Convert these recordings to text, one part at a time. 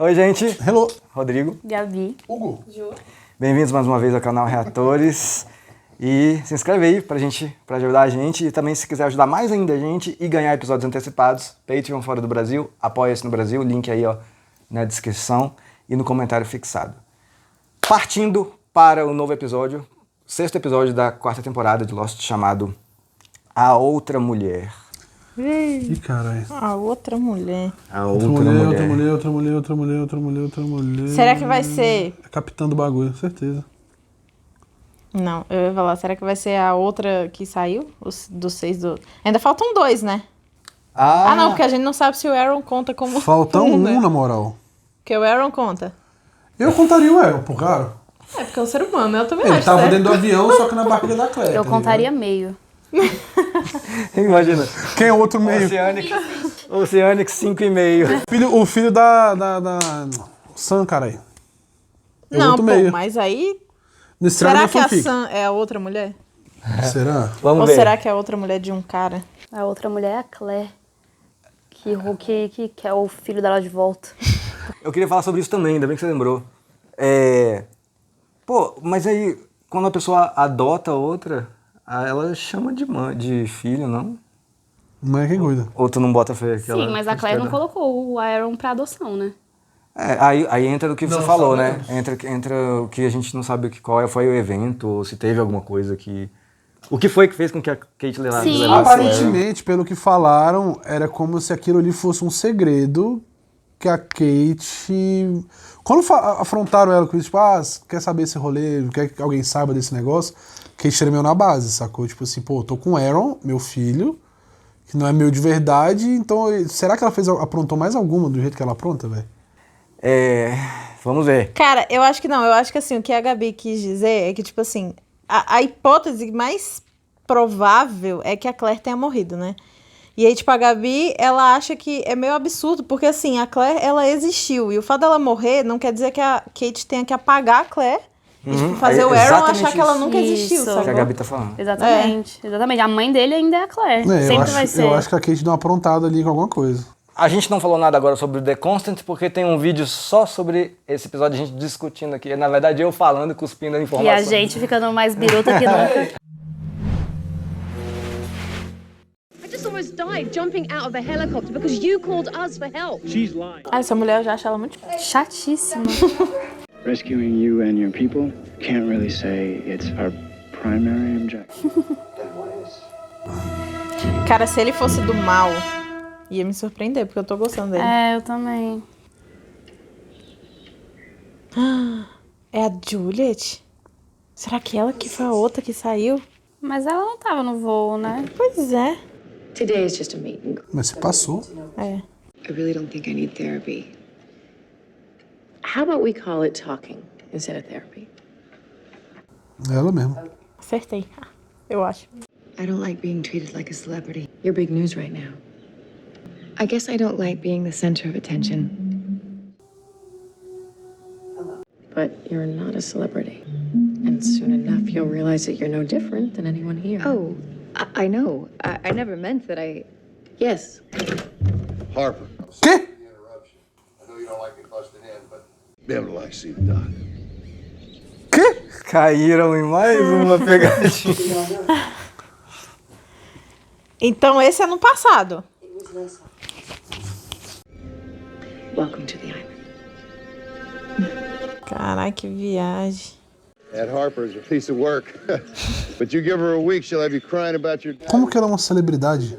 Oi, gente. Hello. Rodrigo. Gabi. Hugo. Ju. Bem-vindos mais uma vez ao canal Reatores. E se inscreve aí pra ajudar a gente. E também, se quiser ajudar mais ainda a gente e ganhar episódios antecipados, Patreon fora do Brasil, Apoia-se no Brasil, link aí ó, na descrição e no comentário fixado. Partindo para o novo episódio, 6º episódio da 4ª temporada de Lost, chamado A Outra Mulher. Ih, caralho. A outra mulher. A Outra mulher. Será que vai ser... Capitã do bagulho, certeza. Não, eu ia falar, será que vai ser a outra que saiu? Dos 6 do... Ainda faltam 2, né? Ah, não, porque a gente não sabe se o Aaron conta como... Falta um, né? na moral. Porque o Aaron conta. Eu contaria o Aaron, por cara. É, porque é um ser humano, eu também Ele acho, tava certo? dentro do avião, só que na barriga da Claire. Eu tá contaria ligado? meio. Imagina. Quem é o outro meio? Oceanic 5,5. O filho da Sam, caralho. É o Não, outro pô, meio. mas aí... Nesse Será que a fanfic. Sam é a outra mulher? Será? Vamos Ou ver. será que é a outra mulher de um cara? A outra mulher é a Claire. Que quer o filho dela de volta. Eu queria falar sobre isso também, ainda bem que você lembrou. Pô, mas aí, quando a pessoa adota outra, ela chama de filho, não? Mãe é quem cuida. Ou tu não bota fé? Sim, mas a Claire não colocou o Aaron pra adoção, né? Aí entra o que você Não falou, né? sabemos. Entra o que a gente não sabe qual foi o evento, ou se teve alguma coisa que... O que foi que fez com que a Kate levasse Sim. o Aaron? Aparentemente, pelo que falaram, era como se aquilo ali fosse um segredo que a Kate... Quando afrontaram ela com isso, tipo, quer saber esse rolê, quer que alguém saiba desse negócio, Kate tremeu na base, sacou? Tipo assim, pô, eu tô com o Aaron, meu filho, que não é meu de verdade, então será que ela aprontou mais alguma do jeito que ela apronta, velho? Vamos ver. Cara, eu acho que não. Eu acho que assim, o que a Gabi quis dizer é que, tipo assim, a hipótese mais provável é que a Claire tenha morrido, né? E aí, tipo, a Gabi, ela acha que é meio absurdo, porque assim, a Claire, ela existiu. E o fato dela morrer não quer dizer que a Kate tenha que apagar a Claire e tipo, fazer o Aaron exatamente achar que ela isso. nunca existiu, Isso. Que a sabe? Gabi tá falando. Exatamente. Exatamente. A mãe dele ainda é a Claire. Sempre vai ser. Eu acho que a Kate deu uma aprontada ali com alguma coisa. A gente não falou nada agora sobre o The Constant, porque tem um vídeo só sobre esse episódio, a gente discutindo aqui. Na verdade, eu falando, cuspindo a E informação. a gente ficando mais biruta que nunca. I just almost died jumping out of a helicopter because you called us for help. She's lying. Ah, essa mulher eu já acho ela muito... Chatíssima. Rescuing you and your people, can't really say it's our primary objective. Cara, se ele fosse do mal, ia me surpreender, porque eu tô gostando dele. É, eu também. É a Juliet? Será que ela que foi a outra que saiu? Mas ela não tava no voo, né? Pois é. Today is just a meeting. Mas se passou. É. I really don't think I need therapy. How about we call it talking instead of therapy? Ela mesmo. Acertei. Eu acho. I don't like being treated like a celebrity. You're big news right now. I guess I don't like being the center of attention. But you're not a celebrity. And soon enough, you'll realize that you're no different than anyone here. Oh, I know. I never meant that I... Yes. Harper. Quê? I know you don't like me busting in, but be able to like see the doc. Quê? Caíram em mais uma pegadinha. Então esse é no passado. Welcome to the island. Caralho, que viagem. That Harper's a piece of work. But you give her a week, she'll have you crying about your... Como que ela é uma celebridade?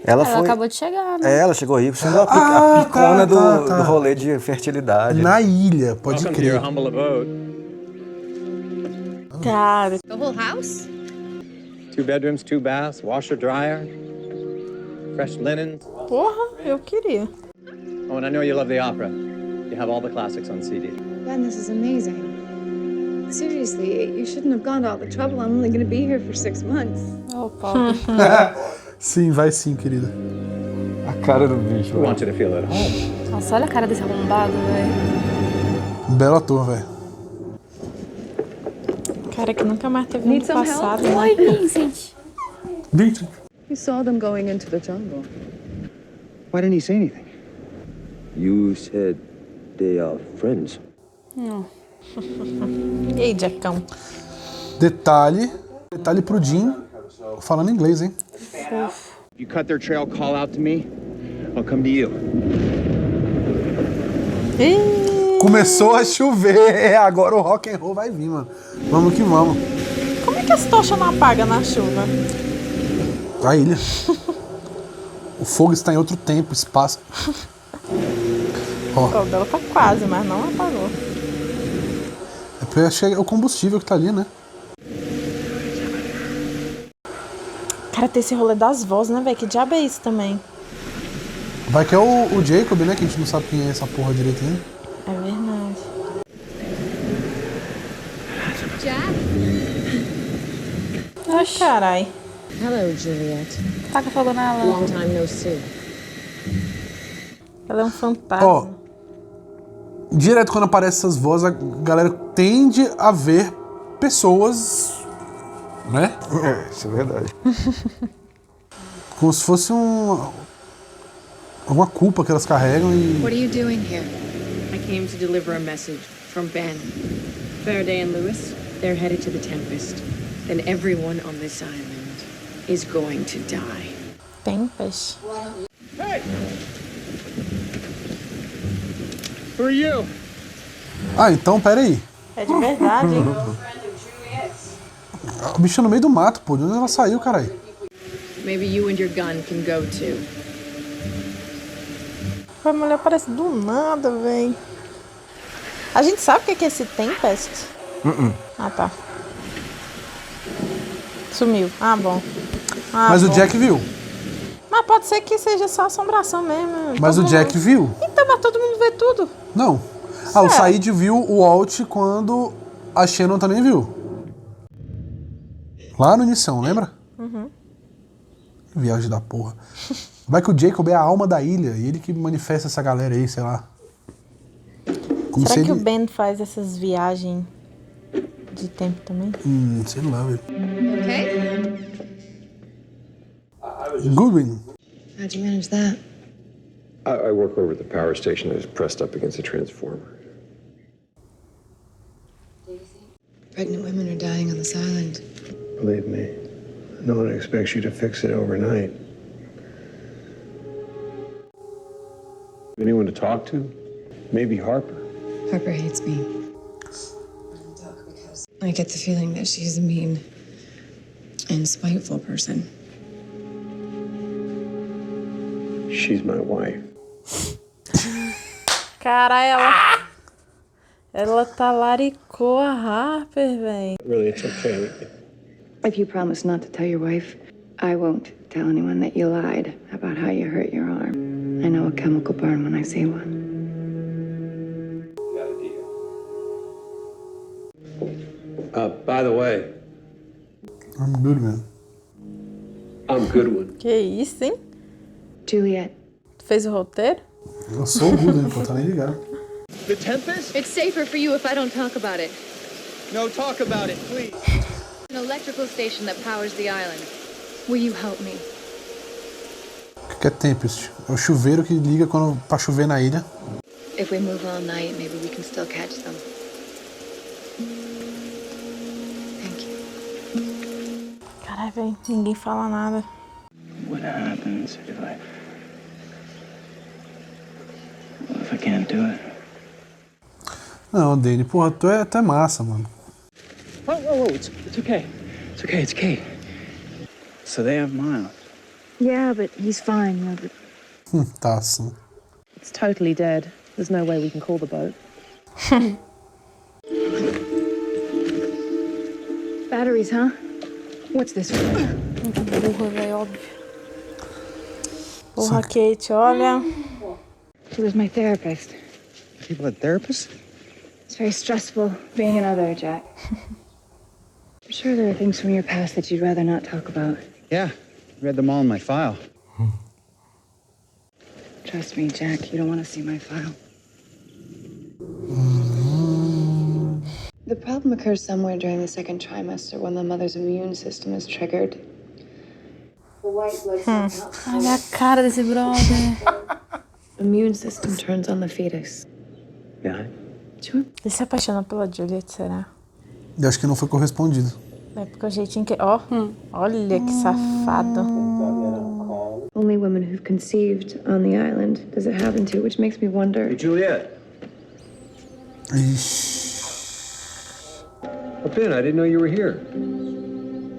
Ela Ela foi... acabou de chegar, né? Ela chegou aí sendo a picona tá. do rolê de fertilidade. Na ilha, pode Welcome to your crer. humble abode. Cara, The whole house? 2 bedrooms, 2 baths, washer, dryer, fresh linens. porra, eu queria. Oh, and I know you love the opera. You have all the classics on CD. Ben, this is amazing. Seriously, you shouldn't have gone to all the trouble. I'm only going to be here for 6 months. Oh, pobre. Sim, vai sim, querida. A cara do bicho. We want you to feel at home. Nossa, olha a cara desse arrombado, velho. Belo ator, velho. Cara, que nunca mais teve Need no some passado, help? né? Oi, Vincent. Vincent. You saw them going into the jungle. Why didn't he say anything? You said they are friends. E aí, Jackão? Detalhe pro Jim, falando inglês, hein? You cut their trail, call out to me. I'll come to you. Começou a chover, agora o rock and roll vai vir, mano. Vamos que vamos. Como é que as tochas não apagam na chuva? A ilha. O fogo está em outro tempo, espaço. O dela tá quase, mas não apagou. É porque eu acho que é o combustível que tá ali, né? Cara, tem esse rolê das vozes, né, velho? Que diabo é isso também? Vai que é o Jacob, né? Que a gente não sabe quem é essa porra direitinho. É verdade. Jack? Ai, carai. Hello, Juliet. Taca fogo nela. Long time no see. Ela é um fantasma. Ó, direto quando aparecem essas vozes, a galera tende a ver pessoas, né? Isso é verdade. Como se fosse alguma culpa que elas carregam e... What are you doing here? I came to deliver a message From Ben. Faraday and Lewis, They're headed to the Tempest. Then everyone on this island is going to die. Tempest. Hey! Who are you? Ah, então, pera aí. É de verdade, hein? O bicho é no meio do mato, pô. De onde ela saiu, caralho? Maybe you and your gun can go too. A mulher aparece do nada, véi. A gente sabe o que é esse Tempest? Ah, tá. Sumiu. Ah, bom. Ah, Mas bom. o Jack viu. Mas pode ser que seja só assombração mesmo. Mas o Jack viu. Então, mas todo mundo vê tudo. Não. Ah, o Said viu o Walt quando a Shannon também viu. Lá no início, lembra? Viagem da porra. Vai que o Jacob é a alma da ilha e ele que manifesta essa galera aí, sei lá. Como Será se que ele... o Ben faz essas viagens de tempo também? Sei lá, velho. Okay? Goodwin. How'd you manage that? I work over at the power station that is pressed up against a transformer. Pregnant women are dying on this island. Believe me, no one expects you to fix it overnight. Anyone to talk to? Maybe Harper. Harper hates me. I get the feeling that she's a mean and spiteful person. She's my wife. Cara, ela talaricou a Harper, véi. Really, it's okay. If you promise not to tell your wife, I won't tell anyone that you lied about how you hurt your arm. I know a chemical burn when I see one. By the way, I'm Goodwin. I'm Goodwin. Que isso, hein? Juliet. Tu fez o roteiro? Eu sou o Goodwin, pô, tá nem ligado. The Tempest? It's safer for you if I don't talk about it. No, talk about it, please. An electrical station that powers the island. Will you help me? O que é Tempest? É o chuveiro que liga pra chover na ilha. If we move all night, maybe we can still catch them. Thank you. Caralho, véi, ninguém fala nada. What happens if I can't do it? Não, Danny, porra, tu é até massa, mano. Whoa, it's okay. It's okay, it's Kate. So they have Miles. Yeah, but he's fine. You know, but Tá assim. It's totally dead. There's no way we can call the boat. Batteries, huh? What's this for? Burra, véi, óbvio. Porra, Kate, olha. She was my therapist. People at therapist? It's very stressful being another, Jack. I'm sure there are things from your past that you'd rather not talk about. Yeah, read them all in my file. Trust me, Jack, you don't want to see my file. The problem occurs somewhere during the second trimester when the mother's immune system is triggered. olha a cara desse brother. Immune system turns on the fetus. behind? Sure. Ele se apaixonou pela Juliet, será? Eu acho que não foi correspondido. É porque o jeitinho que... Ó, olha que safado. Only women who've conceived on the island does it happen to, which makes me wonder. Hey, Juliet. Ixi. Oh, Ben, I didn't know you were here.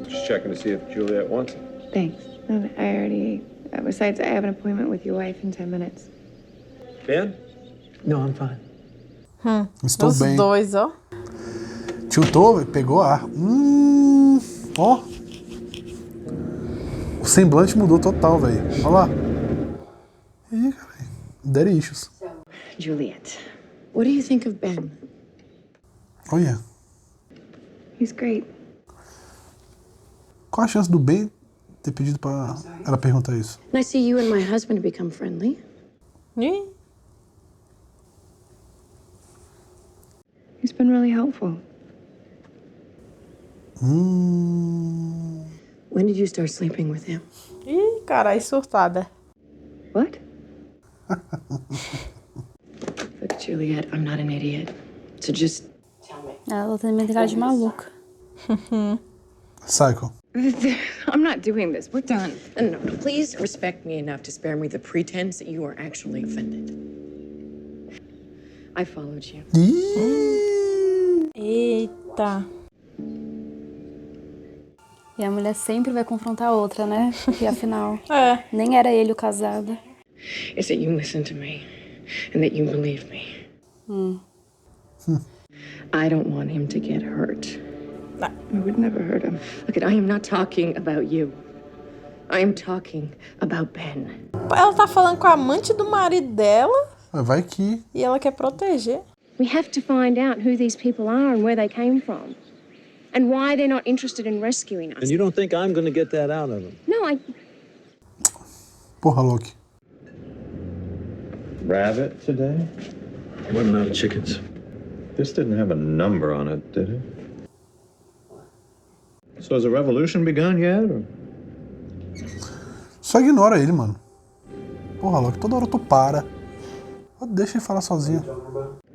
Just checking to see if Juliet wants it. Thanks. No, I already ate. Besides, I have an appointment with your wife in 10 minutes. Ben? No, I'm fine. Estou Os bem. dois, ó. Tiltou, velho, pegou ar. Ó. O semblante mudou total, velho. Olha lá. Ih, cara. Daddy issues. Juliet, what do you think of Ben? Olha. He's great. Qual a chance do Ben ter pedido pra ela perguntar isso? And I see you and my husband become friendly. Ih, He's been really helpful. When did you start sleeping with him? ih, carai, surtada. What? Look, Juliet, I'm not an idiot. So just tell me. Ela tem minha cara de maluca. Psycho. I'm not doing this. We're done. No, please respect me enough to spare me the pretense that you are actually offended. I followed you. Eita. E a mulher sempre vai confrontar a outra, né? Porque afinal, É. nem era ele o casado. Is that you listen to me and that you believe me. I don't want him to get hurt. I would never hurt him. Look, I am not talking about you. I am talking about Ben. Ela tá falando com a amante do marido dela Vai que. e ela quer proteger. We have to find out who these people are and where they came from. And why they're not interested in rescuing us. And you don't think I'm going to get that out of him? No, I... Porra, Loki. Rabbit today? Running out of chickens. This didn't have a number on it, did it? So has the revolution begun yet? Or? Só ignora ele, mano. Porra, Loki, toda hora tu para. Deixa ele falar sozinho.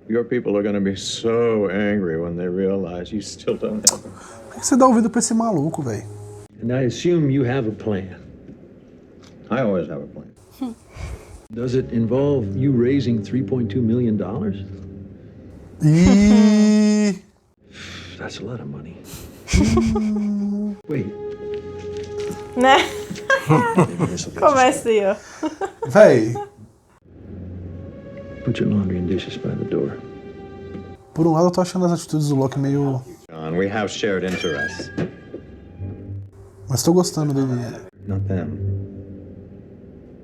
Your people are going to be so angry when they realize you still don't have them. Por que você dá ouvido pra esse maluco, velho? And I assume you have a plan. I always have a plan. Does it involve you raising $3.2 million? Ih. That's a lot of money. Wait. Né? Começa aí, ó. Véi, Put your laundry and dishes by the door. por um lado eu tô achando as atitudes do Loki meio... John, we have shared interests. Mas tô gostando dele. Not them.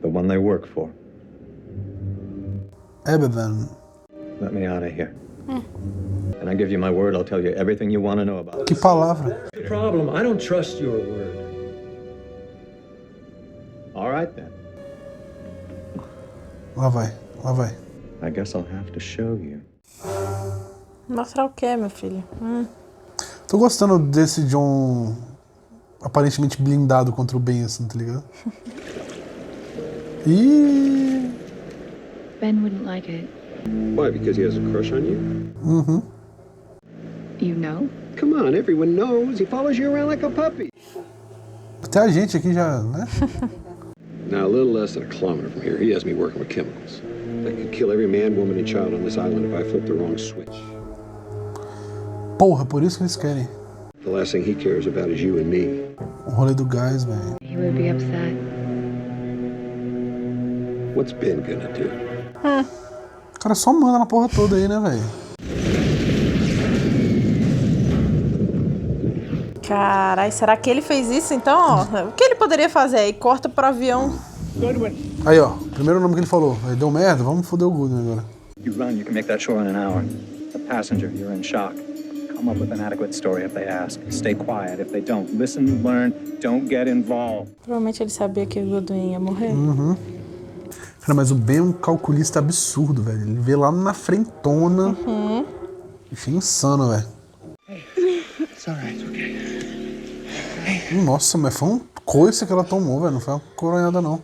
The one they work for. Abaddon. Let me out of here. And I give you my word, I'll tell you everything you want to know about Que this. palavra. The problem, I don't trust your word. All right then. Lá vai, lá vai. I guess I'll have to show you. Mostrar o quê, meu filho? Tô gostando desse John aparentemente blindado contra o bem, assim, tá ligado? Ih. Ben wouldn't like it. Why, because he has a crush on you? Uhum. You know? Come on, everyone knows. He follows you around like a puppy. Até a gente aqui já, né? Now, a little less than a kilometer from here, he has me working with chemicals. That could kill every man, woman, and child on this island if I flip the wrong switch. Porra, por isso que eles querem. The last thing he cares about is you and me. O rolê do gás, velho. He would be upset. What's Ben gonna do? O cara só manda na porra toda aí, né, velho? Carai, será que ele fez isso então? Ó, o que ele poderia fazer? Aí corta pro avião. Aí, ó, primeiro nome que ele falou. Aí deu merda, vamos foder o Goodwin agora. You run, you can make that shore in an hour. The passenger, you're in shock. Come up with an adequate story if they ask. Stay quiet if they don't. Listen, learn, don't get involved. Provavelmente ele sabia que o Goodwin ia morrer. Uhum. Cara, mas o Ben é um calculista absurdo, velho. Ele vê lá na frentona. Uhum. Isso é insano, velho. It's all right, it's okay. Nossa, mas foi um coice que ela tomou, velho. Não foi uma coronhada, não.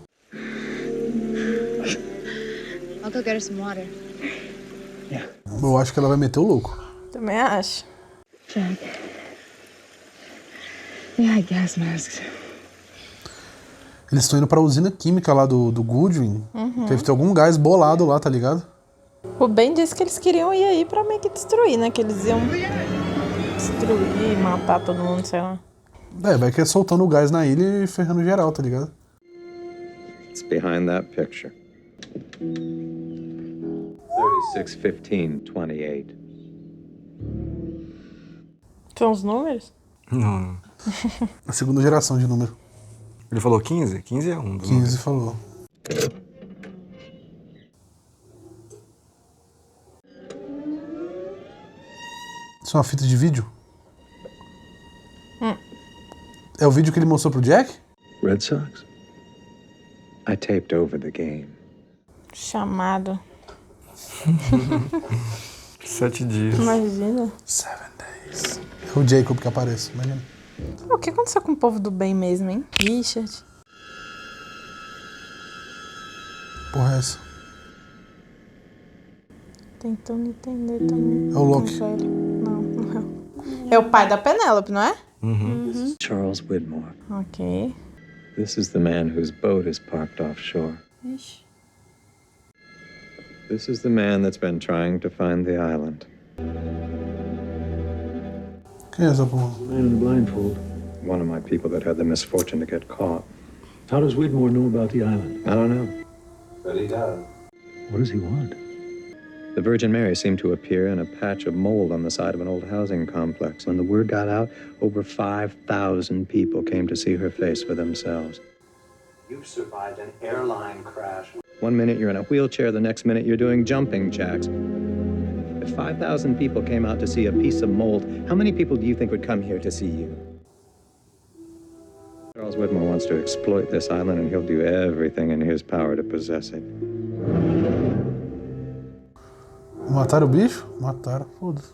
I'll go get her some water. Eu acho que ela vai meter o louco. Também acho. Jack. Yeah, gas masks. Eles estão indo pra usina química lá do Goodwin. Uhum. Deve ter algum gás bolado lá, tá ligado? O Ben disse que eles queriam ir aí pra meio que destruir, né? Que eles iam destruir, matar todo mundo, sei lá. Vai que é soltando o gás na ilha e ferrando geral, tá ligado? It's behind that picture. 361528. São os números? Não. A segunda geração de número. Ele falou 15? 15 é um dos 15 números. falou. Isso é uma fita de vídeo? É o vídeo que ele mostrou pro Jack? Red Sox? I taped over the game. Chamado. 7 dias. Imagina. 7 days. É o Jacob que aparece, imagina. O que aconteceu com o povo do bem mesmo, hein? Richard. Porra, é essa? Tentando entender também. É o Loki. Não, não é. É o pai da Penélope, não é? Uhum. Charles Widmore. Ok. This is the man whose boat is parked offshore. Ixi. This is the man that's been trying to find the island. Quem é essa porra? Man in the blindfold. One of my people that had the misfortune to get caught. How does Widmore know about the island? I don't know. But he does. What does he want? The Virgin Mary seemed to appear in a patch of mold on the side of an old housing complex. When the word got out, over 5,000 people came to see her face for themselves. You survived an airline crash. 1 minute you're in a wheelchair, the next minute you're doing jumping jacks. If 5,000 people came out to see a piece of mold, how many people do you think would come here to see you? Charles Widmore wants to exploit this island, and he'll do everything in his power to possess it. Mataram o bicho? Mataram, foda-se.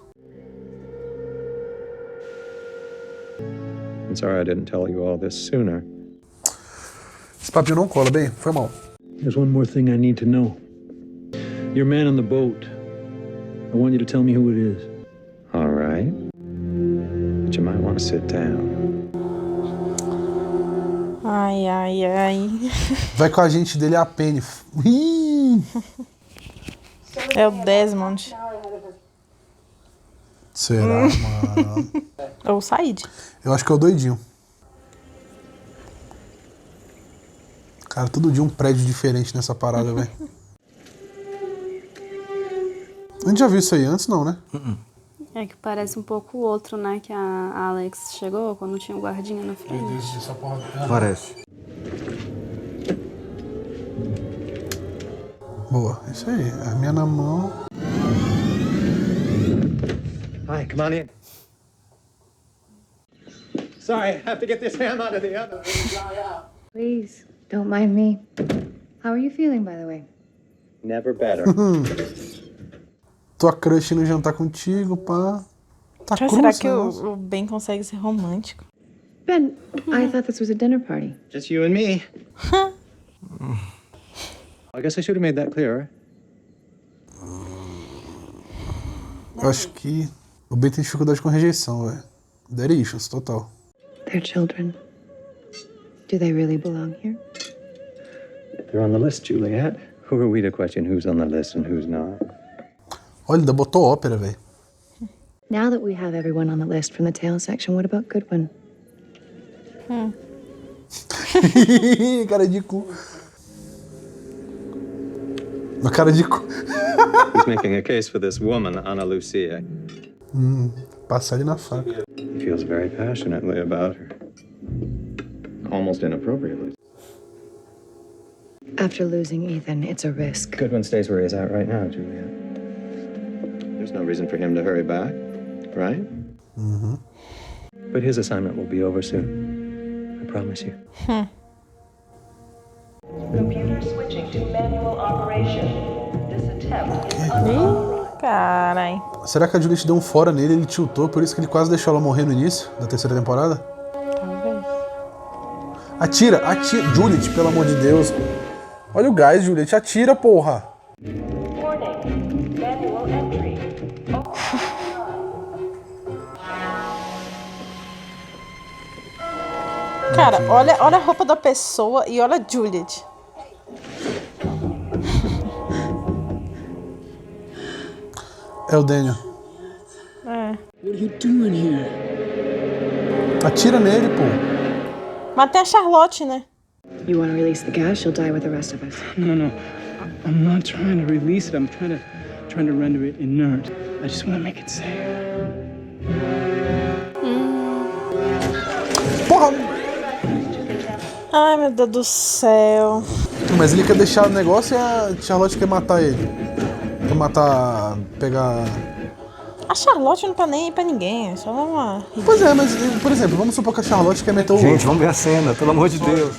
I'm sorry I didn't tell you all this sooner. Esse papinho não cola, bem, foi mal. There's one more thing I need to know. Your man on the boat. I want you to tell me who it is. All right. But you might want to sit down. Ai, ai, ai. Vai com a gente dele a Penny. É o Desmond. Será, mano? Ou o Said. Eu acho que é o doidinho. Cara, todo dia um prédio diferente nessa parada, velho. A gente já viu isso aí antes, não, né? É que parece um pouco o outro, né? Que a Alex chegou quando tinha um guardinha na frente. Parece. Boa, isso aí. A minha na mão. Hi, come on in. Sorry, I have to get this ham out of the oven. Please, don't mind me. How are you feeling, by the way? Never better. Tua crush no jantar contigo, pá. Tá Será cruz, que né? o Ben consegue ser romântico? Ben, I thought this was a dinner party. Just you and me. I guess I should have made that clearer. Eu acho que o Ben tem dificuldade com rejeição, velho. Daddy issues, total. They're children. Do they really belong here? They're on the list, Juliet. Who are we to question who's on the list and who's not? Olha, ainda botou ópera, velho. Now that we have everyone on the list from the tail section, what about Goodwin? Cara de cu. Uma cara de cu. He's making a case for this woman, Ana Lucia. Passar ele na faca. He feels very passionately about her. Almost inappropriately. After losing Ethan, it's a risk. Goodwin stays where he's at right now, Juliet. There's no reason for him to hurry back, right? Mm-hmm. But his assignment will be over soon. I promise you. Computer switching to manual operation. This attempt is Ih, carai. Será que a Juliet deu um fora nele, ele tiltou, por isso que ele quase deixou ela morrer no início da terceira temporada? Talvez. Atira, atira. Juliet, pelo amor de Deus. Olha o gás, Juliet. Atira, porra. warning. Manual entry. Cara, olha a roupa da pessoa e olha a Juliet. É o Daniel. É. What are you doing here? Atira nele, pô. Mas tem a Charlotte, né? You want to release the gas, she'll die with the rest of us. No. I'm not trying to release it. I'm trying to render it inert. I just want to make it safe. Porra! Ai, meu Deus do céu. Mas ele quer deixar o negócio e a Charlotte quer matar ele. Quer matar... pegar... A Charlotte não tá nem aí pra ninguém, é só uma... Pois é, mas, por exemplo, vamos supor que a Charlotte quer meter o... Gente, vamos ver a cena, pelo amor de Deus.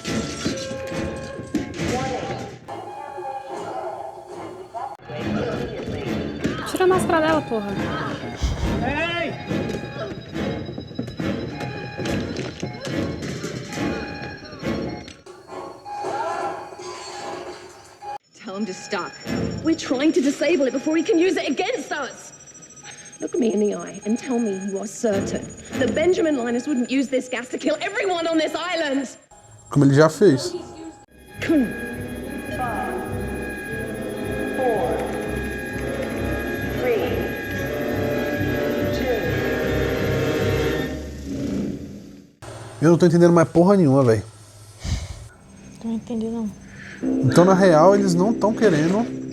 Tira a máscara dela, porra. Tell him to stop. We're trying to disable it before he can use it against us. Look me in the eye and tell me you are certain that Benjamin Linus wouldn't use this gas to kill everyone on this island. Como ele já fez. Come on. 4, 3, 2. Eu não tô entendendo mais porra nenhuma, velho. Não entendi, não. Então, na real, eles não estão querendo...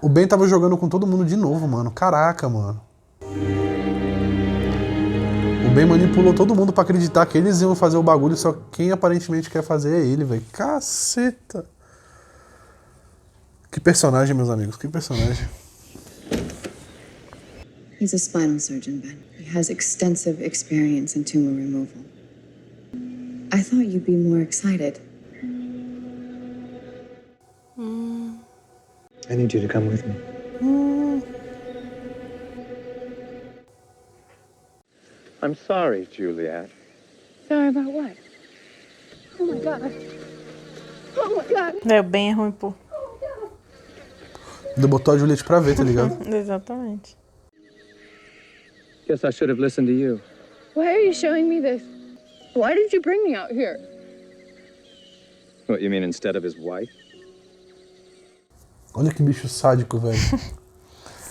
O Ben tava jogando com todo mundo de novo, mano. Caraca, mano. O Ben manipulou todo mundo pra acreditar que eles iam fazer o bagulho, só que quem aparentemente quer fazer é ele, velho. Caceta. Que personagem, meus amigos. Que personagem. He's a spinal surgeon, Ben. He has extensive experience in tumor removal. I thought you'd be more excited. I need you to come with me. I'm sorry, Juliet. Sorry about what? Oh my god. Oh my god. É, bem ruim, pô. Ainda botou a Juliette pra ver, tá ligado? Exatamente. Guess I should have listened to you. Why are you showing me this? Why did you bring me out here? What, you mean instead of his wife? Olha que bicho sádico, velho.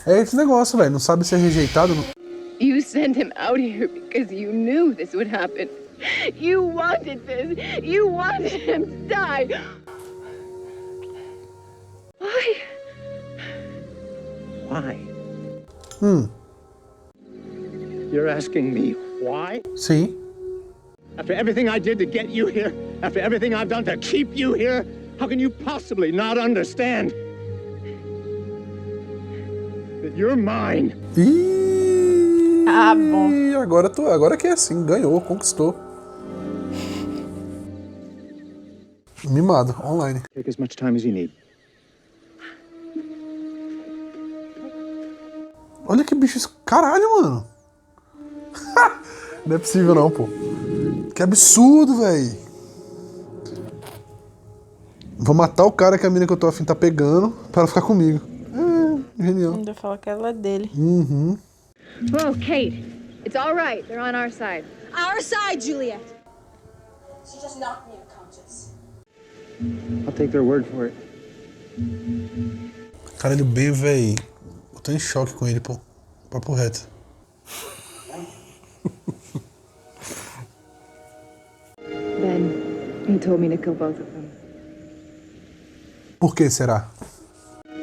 É esse negócio, velho. Não sabe ser rejeitado. You sent him out here because you knew this would happen. You wanted this. You wanted him to die. Why? Why? You're asking me why? Sim. After everything I did to get you here, after everything I've done to keep you here, how can you possibly not understand that you're mine? Ah, bom. Agora que é assim, ganhou, conquistou. Mimado, online. Take as much time as you need. Olha que bicho. Caralho, mano. Não é possível não, pô. Que absurdo, velho. Vou matar o cara que a mina que eu tô afim tá pegando pra ela ficar comigo. Genial. Ainda fala que ela é dele. Uhum. Whoa, Kate. It's all right. They're on our side. Our side, Juliet. She just knocked me unconscious. I'll take their word for it. Caralho, bem, velho. Eu tô em choque com ele, pô. Papo reto. Ben, he told me to kill both of them. Por que será?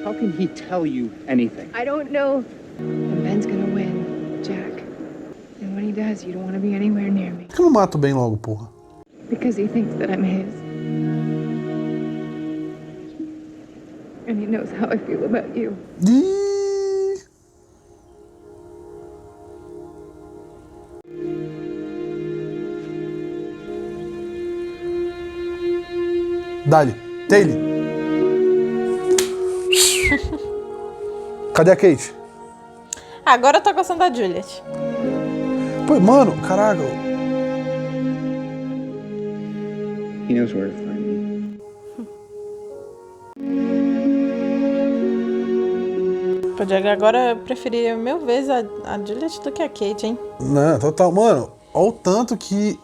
How can he tell you anything? I don't know. And Ben's gonna win, Jack. And when he does, you don't want to be anywhere near me. Por que eu não mato bem logo, porra? Because he thinks that I'm his. And he knows how I feel about you. Dali, Taylor. Cadê a Kate? Agora eu tô gostando da Juliet. Pô, mano, caraca. He knows where to find me. Pô, Diego, agora eu preferia mil vezes a Juliet do que a Kate, hein? Não, total. Mano, olha o tanto que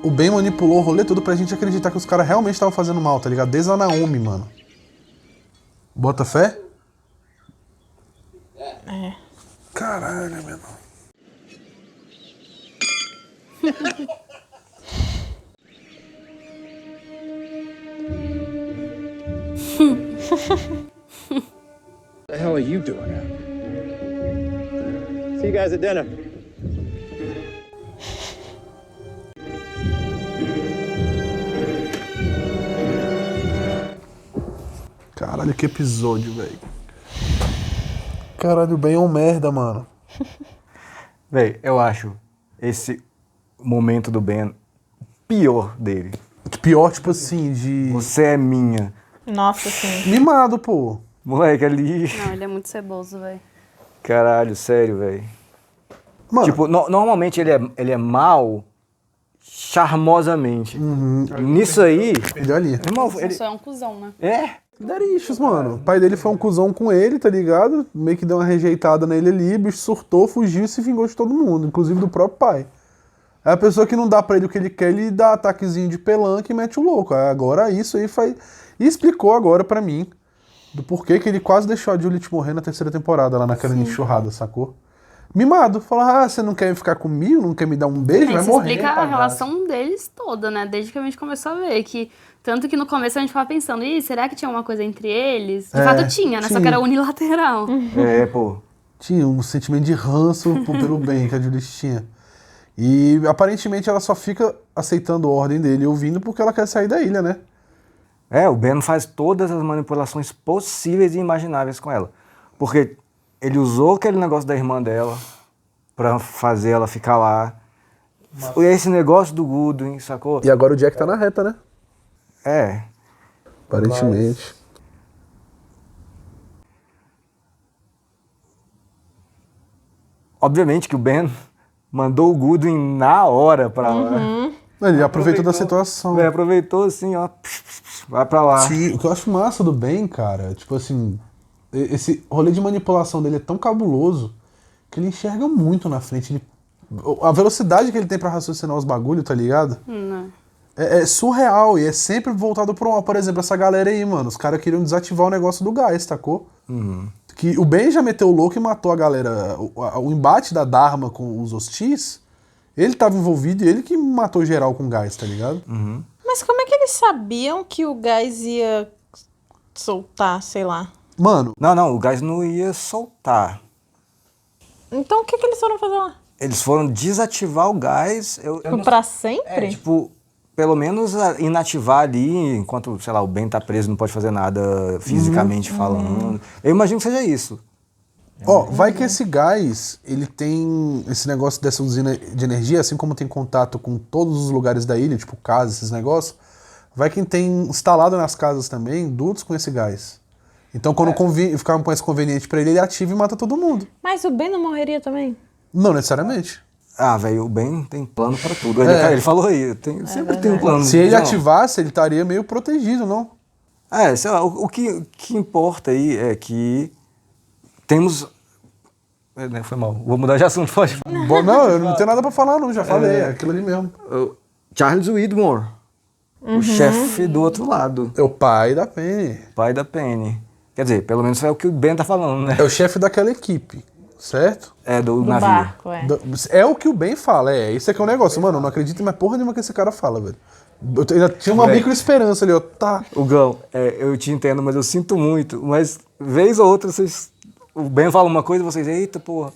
o Ben manipulou o rolê todo pra gente acreditar que os caras realmente estavam fazendo mal, tá ligado? Desde a Naomi, mano. Bota fé? É. Caralho, meu irmão. What the hell are you doing out? See you guys at dinner. Caralho, que episódio, velho. Caralho, o Ben é um merda, mano. Véi, eu acho esse momento do Ben pior dele. Pior, tipo assim, de... Você é minha. Nossa, sim. Mimado, pô. Moleque, ali... Não, ele é muito ceboso, velho. Caralho, sério, velho. Mano... Tipo, normalmente ele é mal charmosamente. Nisso aí... Ele ali. Irmão, Ele só é um cuzão, né? É? Darichos, mano. O pai dele foi um cuzão com ele, tá ligado? Meio que deu uma rejeitada nele ali, o bicho surtou, fugiu e se vingou de todo mundo, inclusive do próprio pai. É a pessoa que não dá pra ele o que ele quer, ele dá ataquezinho de pelanca e mete o louco. Agora isso aí faz... E explicou agora pra mim do porquê que ele quase deixou a Juliet morrer na 3ª temporada, lá naquela enxurrada, sacou? Mimado. Fala, você não quer ficar comigo? Não quer me dar um beijo? Vai Isso morrer. explica a relação deles toda, né? Desde que a gente começou a ver. Tanto que no começo a gente ficava pensando, será que tinha alguma coisa entre eles? De fato tinha, né? Só que era unilateral. É, pô. Tinha um sentimento de ranço pelo bem que a Juliet tinha. E aparentemente ela só fica aceitando a ordem dele e ouvindo porque ela quer sair da ilha, né? É, o Ben faz todas as manipulações possíveis e imagináveis com ela. Porque ele usou aquele negócio da irmã dela pra fazer ela ficar lá. E esse negócio do Goodwin, sacou? E agora o Jack tá na reta, né? É. Aparentemente. Obviamente que o Ben mandou o Goodwin na hora pra lá. Ele aproveitou da situação. Ele aproveitou assim, ó. Vai pra lá. Sim, o que eu acho massa do Ben, cara, tipo assim, esse rolê de manipulação dele é tão cabuloso que ele enxerga muito na frente. A velocidade que ele tem pra raciocinar os bagulhos, tá ligado? Não. É surreal e é sempre voltado pro mal. Por exemplo, essa galera aí, mano, os caras queriam desativar o negócio do gás, sacou? Que o Ben já meteu o louco e matou a galera. O embate da Dharma com os hostis, ele tava envolvido e ele que matou geral com gás, tá ligado? Mas como é que eles sabiam que o gás ia soltar, sei lá? Mano... Não, o gás não ia soltar. Então o que eles foram fazer lá? Eles foram desativar o gás... Pra sempre? Tipo, pelo menos inativar ali, enquanto, sei lá, o Ben tá preso, não pode fazer nada fisicamente falando. Eu imagino que seja isso. Ó, vai que esse gás, ele tem esse negócio dessa usina de energia, assim como tem contato com todos os lugares da ilha, tipo casas, esses negócios, vai quem tem instalado nas casas também dutos com esse gás. Então quando ficar mais conveniente pra ele, ele ativa e mata todo mundo. Mas o Ben não morreria também? Não necessariamente. Ah, velho, o Ben tem plano pra tudo. Ele falou aí, sempre tem um plano. Se ele ativasse, ele estaria meio protegido, não? Sei lá, o que importa aí é que temos... Foi mal, vou mudar de assunto, pode? Bom, não, eu não tenho nada pra falar não, já falei, é aquilo ali mesmo. Charles Widmore, o chefe do outro lado. É o pai da Penny. Pai da Penny. Quer dizer, pelo menos é o que o Ben tá falando, né? É o chefe daquela equipe, certo? É, do navio. Barco, É o que o Ben fala, isso aqui é um negócio, mano, eu não acredito em mais porra nenhuma que esse cara fala, velho. Eu ainda tinha uma micro esperança ali, ó, tá. Gão, eu te entendo, mas eu sinto muito, mas vez ou outra o Ben fala uma coisa e vocês, eita, porra.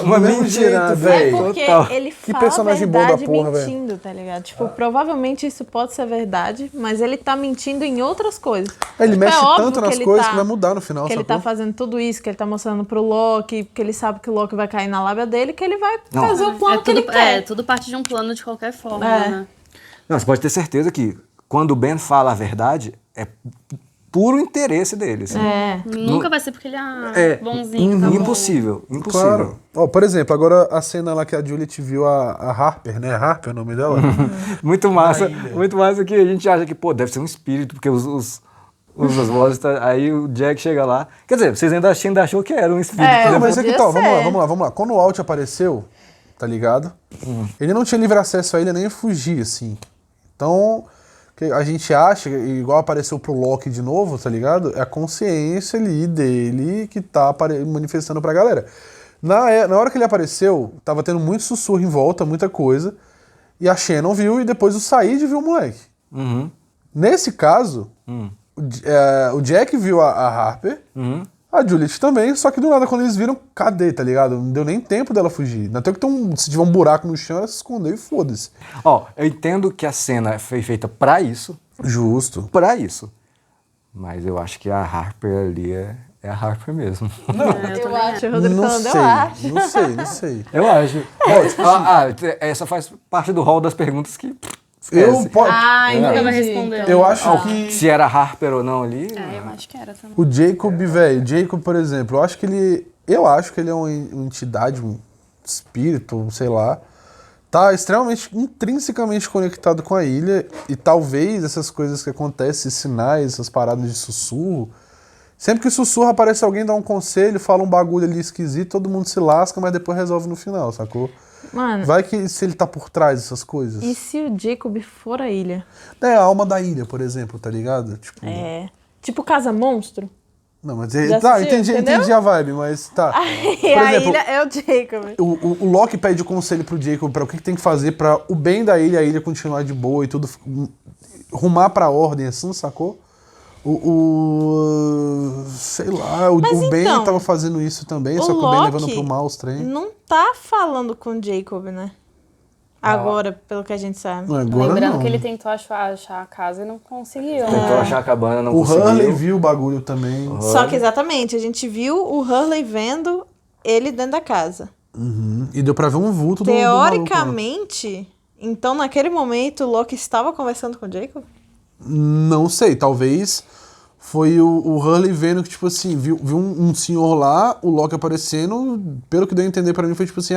Uma mentira, velho. É porque ele fala personagem bom da verdade porra, mentindo, tá ligado? Tipo, provavelmente isso pode ser verdade, mas ele tá mentindo em outras coisas. Ele tipo, mexe tanto nas coisas que vai mudar no final, que ele tá fazendo tudo isso, que ele tá mostrando pro Loki, que ele sabe que o Loki vai cair na lábia dele, que ele vai fazer o plano que ele quer. É, tudo parte de um plano de qualquer forma, né? Não, você pode ter certeza que quando o Ben fala a verdade, é puro interesse deles. Nunca vai ser porque ele é bonzinho. Tá impossível. Claro. Ó, por exemplo, agora a cena lá que a Juliet viu a Harper, né? Harper é o nome dela? Muito massa que a gente acha que, pô, deve ser um espírito, porque as vozes, aí o Jack chega lá. Quer dizer, vocês ainda achou que era um espírito. Não, mas aqui tá, vamos lá. Quando o Walt apareceu, tá ligado? Ele não tinha livre acesso a ilha nem a fugir, assim. Então, a gente acha, igual apareceu pro Loki de novo, tá ligado? É a consciência ali dele que tá manifestando pra galera. Na hora que ele apareceu, tava tendo muito sussurro em volta, muita coisa, e a Shannon viu e depois o Said viu o moleque. Nesse caso, o Jack viu a Harper, a Juliet também, só que do nada quando eles viram, cadê, tá ligado? Não deu nem tempo dela fugir. Não tem que se tiver um buraco no chão, ela se escondeu e foda-se. Ó, eu entendo que a cena foi feita pra isso. Justo. Pra isso. Mas eu acho que a Harper ali é a Harper mesmo. Não, eu acho. O Rodrigo não falando, sei, eu acho. Não sei. Eu acho. Essa faz parte do rol das perguntas que... Eu posso. Então vai responder. Eu acho que... Se era Harper ou não ali... eu acho que era também. O Jacob, velho, por exemplo, eu acho que ele é uma entidade, um espírito, sei lá, tá extremamente, intrinsecamente conectado com a ilha e talvez essas coisas que acontecem, esses sinais, essas paradas de sussurro, sempre que sussurra aparece alguém, dá um conselho, fala um bagulho ali esquisito, todo mundo se lasca, mas depois resolve no final, sacou? Mano, vai que se ele tá por trás dessas coisas. E se o Jacob for a ilha? É a alma da ilha, por exemplo, tá ligado? Tipo... Tipo Casa Monstro? Não, mas entendi a vibe, mas tá. Por exemplo, a ilha é o Jacob. O Loki pede o conselho pro Jacob pra o que tem que fazer pra o bem da ilha, a ilha continuar de boa e tudo, rumar pra ordem, assim, sacou? Sei lá, o Ben tava fazendo isso também, só que o Ben levando pro mal os trem. Não tá falando com o Jacob, né? Agora, pelo que a gente sabe. Lembrando que ele tentou achar a casa e não conseguiu. Tentou achar a cabana, não conseguiu. O Hurley viu o bagulho também. Só que exatamente, a gente viu o Hurley vendo ele dentro da casa. E deu pra ver um vulto Teoricamente, então naquele momento o Loki estava conversando com o Jacob? Não sei, talvez foi o Hurley vendo que, tipo assim, viu um senhor lá, o Loki aparecendo, pelo que deu a entender pra mim foi tipo assim,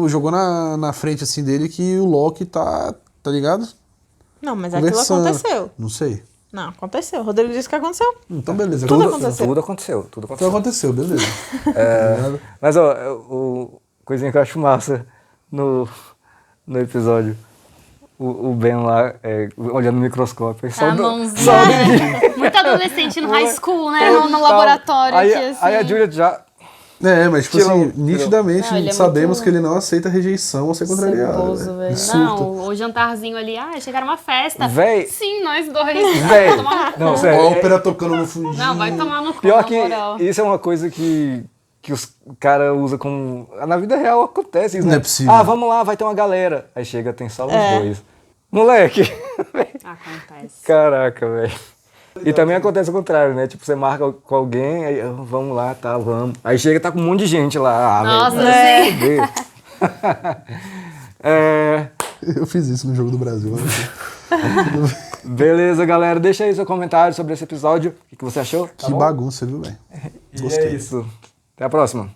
jogou na frente assim dele que o Loki tá ligado? Não, mas aquilo aconteceu. Não sei. Não, aconteceu. O Rodrigo disse que aconteceu. Então beleza. Tudo aconteceu. Tudo aconteceu, beleza. Mas coisinha que eu acho massa no episódio. O Ben lá, olhando no microscópio. A mãozinha. Muito adolescente no high school, né? No laboratório. Aí a Juliet já... mas tipo assim, nitidamente sabemos que ele não aceita rejeição ou ser contrariado. Não, o jantarzinho ali, chegaram uma festa. Véi. Sim, nós dois. Véi. Não, sério. A ópera tocando no fundinho. Não, vai tomar no cu. Pior que isso é uma coisa que os caras usam como... Na vida real acontece isso, né? Não é possível. Vamos lá, vai ter uma galera. Aí chega, tem só os dois. Moleque. Acontece. Caraca, velho. E também acontece o contrário, né? Tipo, você marca com alguém, aí vamos lá, tá, vamos. Aí chega, tá com um monte de gente lá. Nossa, Eu fiz isso no Jogo do Brasil. Beleza, galera. Deixa aí seu comentário sobre esse episódio. O que você achou? Que bagunça, viu, velho? E é isso. Até a próxima.